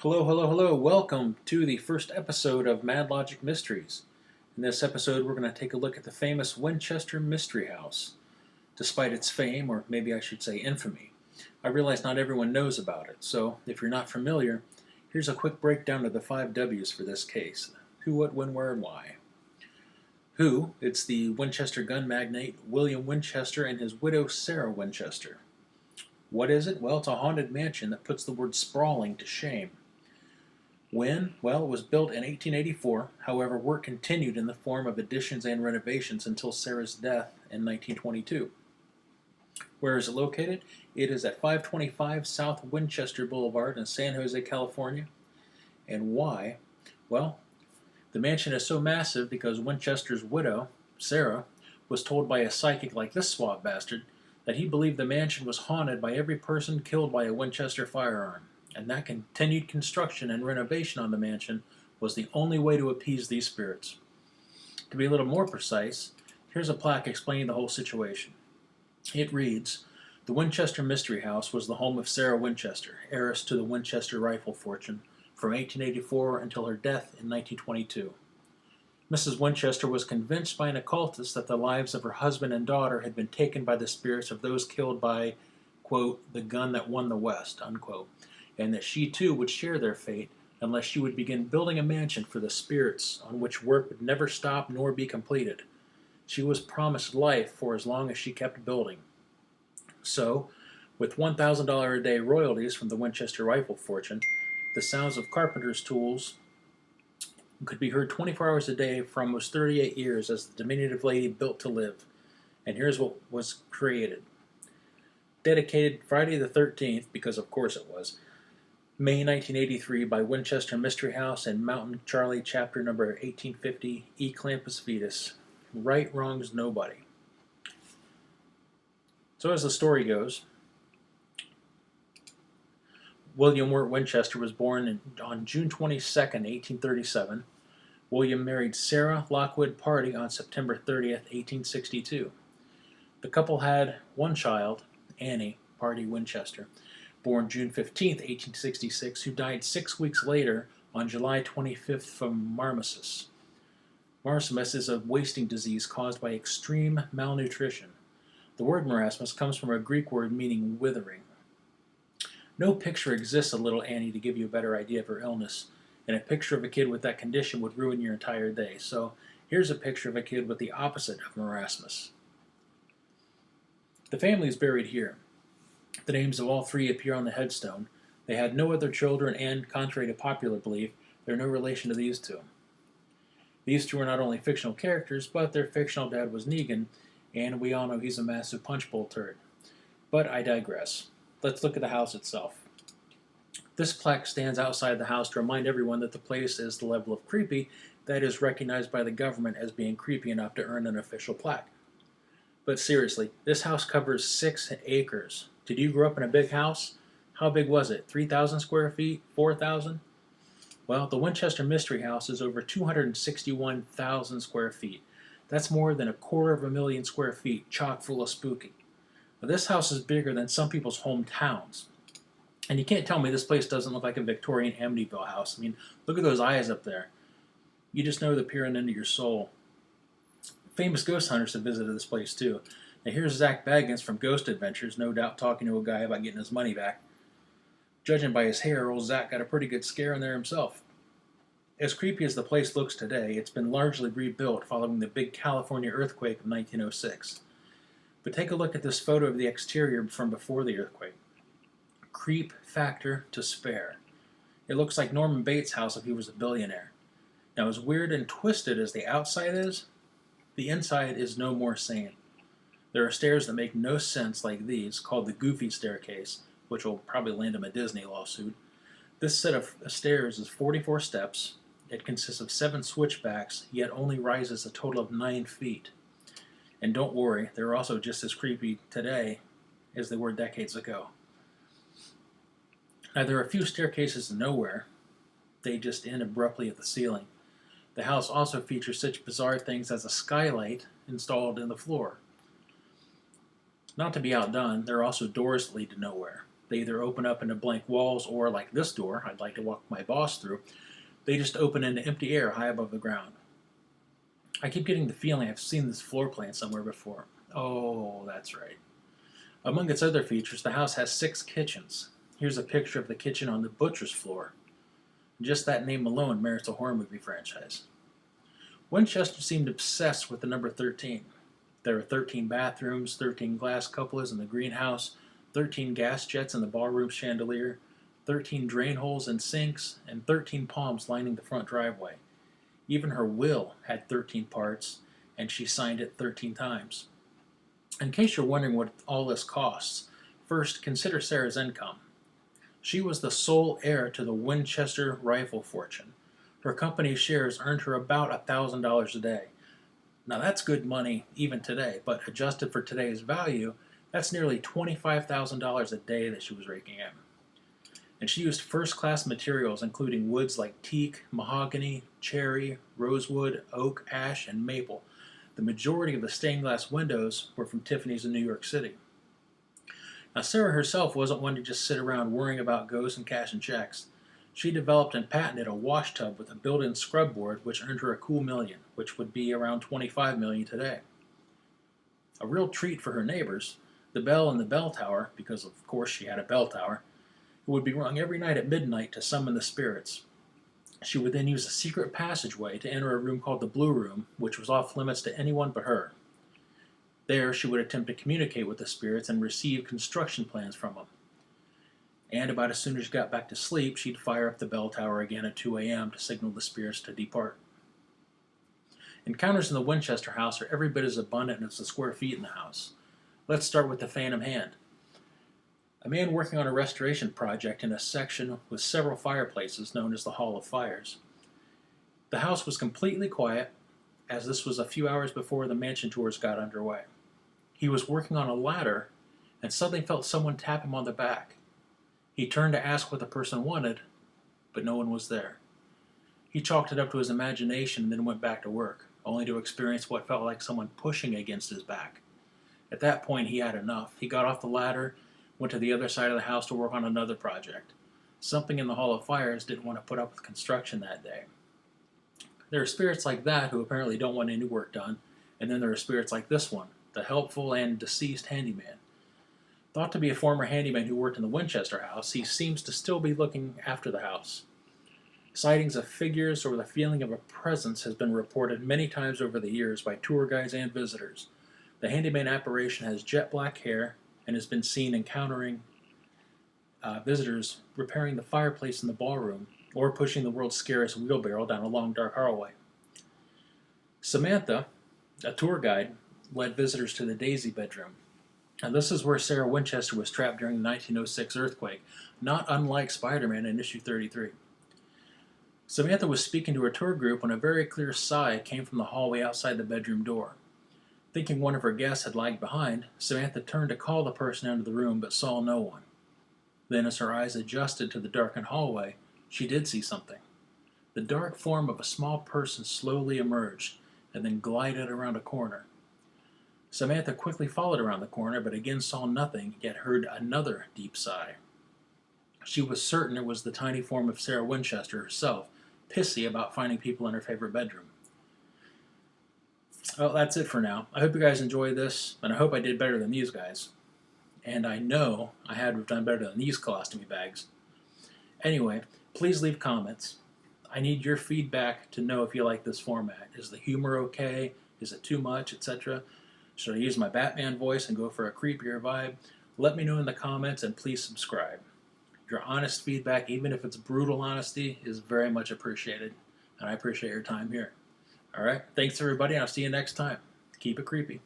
Hello, hello, hello. Welcome to the first episode of Madlogic Mysteries. In this episode, we're going to take a look at the famous Winchester Mystery House. Despite its fame, or maybe I should say infamy, I realize not everyone knows about it, so if you're not familiar, here's a quick breakdown of the 5 W's for this case. Who, what, when, where, and why. Who? It's the Winchester gun magnate William Winchester and his widow Sarah Winchester. What is it? Well, it's a haunted mansion that puts the word sprawling to shame. When? Well, it was built in 1884. However, work continued in the form of additions and renovations until Sarah's death in 1922. Where is it located? It is at 525 South Winchester Boulevard in San Jose, California. And why? Well, the mansion is so massive because Winchester's widow, Sarah, was told by a psychic like this suave bastard that he believed the mansion was haunted by every person killed by a Winchester firearm. And that continued construction and renovation on the mansion was the only way to appease these spirits. To be a little more precise, here's a plaque explaining the whole situation. It reads, "The Winchester Mystery House was the home of Sarah Winchester, heiress to the Winchester rifle fortune, from 1884 until her death in 1922. Mrs. Winchester was convinced by an occultist that the lives of her husband and daughter had been taken by the spirits of those killed by, quote, the gun that won the West, unquote, and that she too would share their fate unless she would begin building a mansion for the spirits on which work would never stop nor be completed. She was promised life for as long as she kept building. So, with $1,000 a day royalties from the Winchester rifle fortune, the sounds of carpenter's tools could be heard 24 hours a day for almost 38 years as the diminutive lady built to live. And here's what was created. Dedicated Friday the 13th, because of course it was, May 1983 by Winchester Mystery House and Mountain Charlie Chapter number 1850, E. Clampus Vetus. Right wrongs nobody." So as the story goes, William Wirt Winchester was born on June 22nd, 1837. William married Sarah Lockwood Party on September 30th, 1862. The couple had one child, Annie Party Winchester, born June 15th, 1866, who died 6 weeks later on July 25th from marmoset. Marmoset is a wasting disease caused by extreme malnutrition. The word marasmus comes from a Greek word meaning withering. No picture exists of little Annie to give you a better idea of her illness, and a picture of a kid with that condition would ruin your entire day. So here's a picture of a kid with the opposite of marasmus. The family is buried here. The names of all 3 appear on the headstone. They had no other children and, contrary to popular belief, they're no relation to these 2. These 2 are not only fictional characters, but their fictional dad was Negan, and we all know he's a massive punch bowl turd. But I digress. Let's look at the house itself. This plaque stands outside the house to remind everyone that the place is the level of creepy that is recognized by the government as being creepy enough to earn an official plaque. But seriously, this house covers 6 acres. Did you grow up in a big house? How big was it? 3,000 square feet? 4,000? Well, the Winchester Mystery House is over 261,000 square feet. That's more than 250,000 square feet, chock full of spooky. Now, this house is bigger than some people's hometowns. And you can't tell me this place doesn't look like a Victorian Amityville house. I mean, look at those eyes up there. You just know they're peering into your soul. Famous ghost hunters have visited this place too. Now here's Zach Baggins from Ghost Adventures, no doubt talking to a guy about getting his money back. Judging by his hair, old Zach got a pretty good scare in there himself. As creepy as the place looks today, it's been largely rebuilt following the big California earthquake of 1906. But take a look at this photo of the exterior from before the earthquake. Creep factor to spare. It looks like Norman Bates' house if he was a billionaire. Now, as weird and twisted as the outside is, the inside is no more sane. There are stairs that make no sense like these, called the Goofy Staircase, which will probably land him a Disney lawsuit. This set of stairs is 44 steps. It consists of 7 switchbacks, yet only rises a total of 9 feet. And don't worry, they're also just as creepy today as they were decades ago. Now, there are a few staircases to nowhere. They just end abruptly at the ceiling. The house also features such bizarre things as a skylight installed in the floor. Not to be outdone, there are also doors that lead to nowhere. They either open up into blank walls or, like this door I'd like to walk my boss through, they just open into empty air high above the ground. I keep getting the feeling I've seen this floor plan somewhere before. Oh, that's right. Among its other features, the house has 6 kitchens. Here's a picture of the kitchen on the butcher's floor. Just that name alone merits a horror movie franchise. Winchester seemed obsessed with the number 13. There are 13 bathrooms, 13 glass cupolas in the greenhouse, 13 gas jets in the ballroom chandelier, 13 drain holes and sinks, and 13 palms lining the front driveway. Even her will had 13 parts, and she signed it 13 times. In case you're wondering what all this costs, first consider Sarah's income. She was the sole heir to the Winchester rifle fortune. Her company's shares earned her about $1,000 a day. Now that's good money even today, but adjusted for today's value, that's nearly $25,000 a day that she was raking in. And she used first-class materials including woods like teak, mahogany, cherry, rosewood, oak, ash, and maple. The majority of the stained glass windows were from Tiffany's in New York City. Now, Sarah herself wasn't one to just sit around worrying about ghosts and cashing checks. She developed and patented a wash tub with a built-in scrub board, which earned her a cool million, which would be around $25 million today. A real treat for her neighbors, the bell in the bell tower, because of course she had a bell tower, would be rung every night at midnight to summon the spirits. She would then use a secret passageway to enter a room called the Blue Room, which was off limits to anyone but her. There, she would attempt to communicate with the spirits and receive construction plans from them. And about as soon as she got back to sleep, she'd fire up the bell tower again at 2 a.m. to signal the spirits to depart. Encounters in the Winchester house are every bit as abundant as the square feet in the house. Let's start with the Phantom Hand. A man working on a restoration project in a section with several fireplaces known as the Hall of Fires. The house was completely quiet, as this was a few hours before the mansion tours got underway. He was working on a ladder and suddenly felt someone tap him on the back. He turned to ask what the person wanted, but no one was there. He chalked it up to his imagination and then went back to work, only to experience what felt like someone pushing against his back. At that point, he had enough. He got off the ladder, went to the other side of the house to work on another project. Something in the Hall of Fires didn't want to put up with construction that day. There are spirits like that who apparently don't want any work done, and then there are spirits like this one, the helpful and deceased handyman. Thought to be a former handyman who worked in the Winchester house, he seems to still be looking after the house. Sightings of figures or the feeling of a presence has been reported many times over the years by tour guides and visitors. The handyman apparition has jet black hair and has been seen encountering visitors repairing the fireplace in the ballroom or pushing the world's scariest wheelbarrow down a long dark hallway. Samantha, a tour guide, led visitors to the Daisy bedroom. And this is where Sarah Winchester was trapped during the 1906 earthquake, not unlike Spider-Man in issue 33. Samantha was speaking to her tour group when a very clear sigh came from the hallway outside the bedroom door. Thinking one of her guests had lagged behind, Samantha turned to call the person into the room but saw no one. Then, as her eyes adjusted to the darkened hallway, she did see something. The dark form of a small person slowly emerged and then glided around a corner. Samantha quickly followed around the corner, but again saw nothing, yet heard another deep sigh. She was certain it was the tiny form of Sarah Winchester herself, pissy about finding people in her favorite bedroom. Well, that's it for now. I hope you guys enjoyed this, and I hope I did better than these guys. And I know I had to have done better than these colostomy bags. Anyway, please leave comments. I need your feedback to know if you like this format. Is the humor okay? Is it too much, etc.? Should I use my Batman voice and go for a creepier vibe? Let me know in the comments, and please subscribe. Your honest feedback, even if it's brutal honesty, is very much appreciated, and I appreciate your time here. Alright, thanks everybody, and I'll see you next time. Keep it creepy.